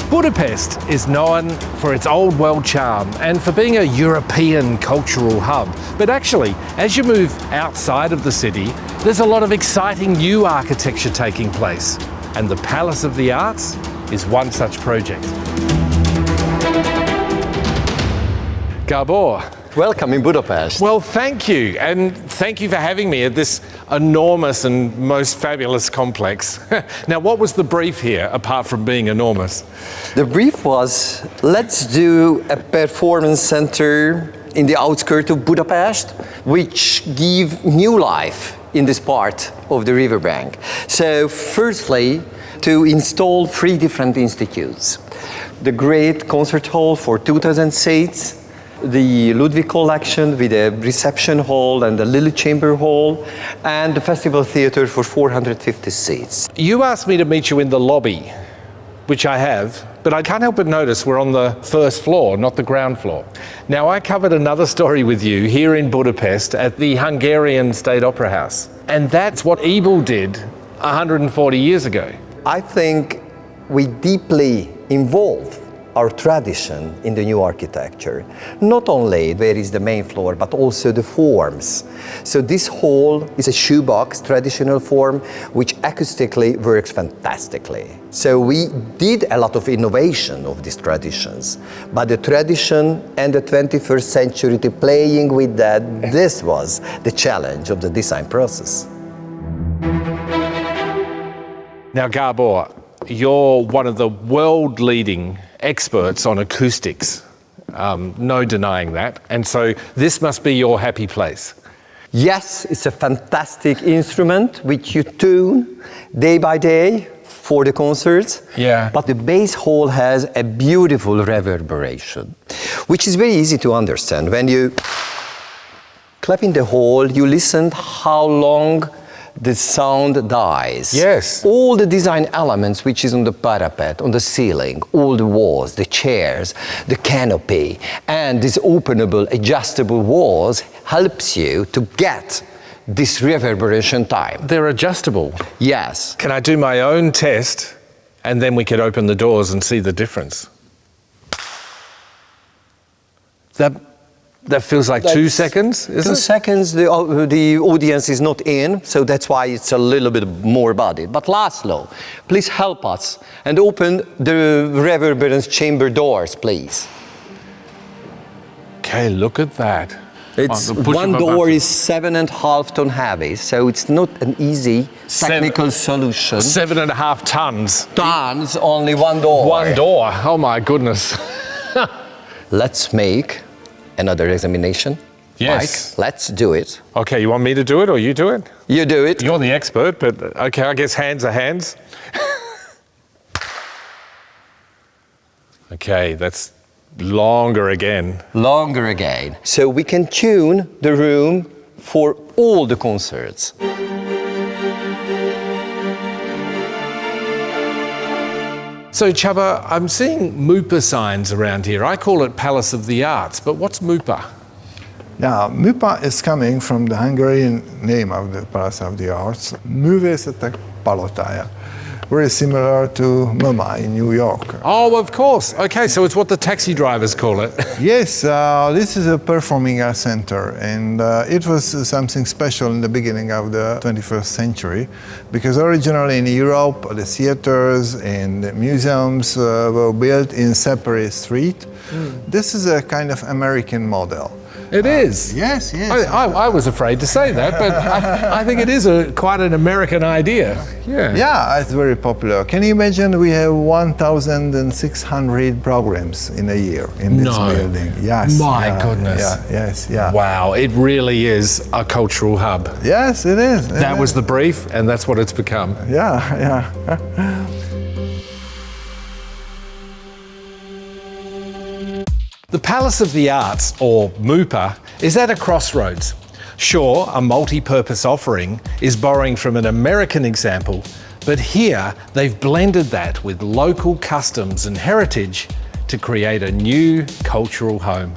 Budapest is known for its old world charm and for being a European cultural hub. But actually, as you move outside of the city, there's a lot of exciting new architecture taking place. And the Palace of the Arts is one such project. Gabor. Welcome in Budapest. Well, thank you. And thank you for having me at this enormous and most fabulous complex. Now, what was the brief here, apart from being enormous? The brief was, let's do a performance center in the outskirts of Budapest, which give new life in this part of the riverbank. So, firstly, to install 3 different institutes. The great concert hall for 2,000 seats, the Ludwig collection with a reception hall and a little chamber hall, and the festival theater for 450 seats. You asked me to meet you in the lobby, which I have, but I can't help but notice we're on the first floor, not the ground floor. Now, I covered another story with you here in Budapest at the Hungarian State Opera House, and that's what Ebel did 140 years ago. I think we deeply involve our tradition in the new architecture. Not only where is the main floor, but also the forms. So this hall is a shoebox traditional form, which acoustically works fantastically. So we did a lot of innovation of these traditions, but the tradition and the 21st century, playing with that, this was the challenge of the design process. Now, Gabor, you're one of the world-leading experts on acoustics, no denying that, and so this must be your happy place. Yes, it's a fantastic instrument which you tune day by day for the concerts. Yeah. But the bass hall has a beautiful reverberation, which is very easy to understand. When you clap in the hall, you listen how long the sound dies. Yes. All the design elements which is on the parapet, on the ceiling, all the walls, the chairs, the canopy, and these openable, adjustable walls helps you to get this reverberation time. They're adjustable. Yes. Can I do my own test and then we could open the doors and see the difference? That feels like 2 seconds, is it? 2 seconds, the audience is not in, so that's why it's a little bit more body. But Laszlo, please help us and open the reverberance chamber doors, please. Okay, look at that. It's one door is 7.5 ton heavy, so it's not an easy technical solution. 7.5 tons. Tons, only one door. One door, oh my goodness. Let's make another examination. Yes. Mike, let's do it. Okay, you want me to do it or you do it? You do it. You're the expert, but okay, I guess hands are hands. Okay, that's longer again. Longer again. So we can tune the room for all the concerts. So Csaba, I'm seeing MUPA signs around here. I call it Palace of the Arts, but what's MUPA? Yeah, MUPA is coming from the Hungarian name of the Palace of the Arts, Művészetek Palotája, very similar to MoMA in New York. Oh, of course. Okay, so it's what the taxi drivers call it. Yes, this is a performing arts center, and it was something special in the beginning of the 21st century, because originally in Europe, the theaters and the museums were built in separate streets. This is a kind of American model. It is. Yes, yes. I was afraid to say that, but I think it is quite an American idea. Yeah. Yeah, it's very popular. Can you imagine we have 1,600 programs in a year in this building? Yes. My goodness. Yeah, yes, yeah. Wow, it really is a cultural hub. Yes, it is. That was the brief, and that's what it's become. Yeah, yeah. The Palace of the Arts, or MUPA, is at a crossroads. Sure, a multi-purpose offering is borrowing from an American example, but here they've blended that with local customs and heritage to create a new cultural home.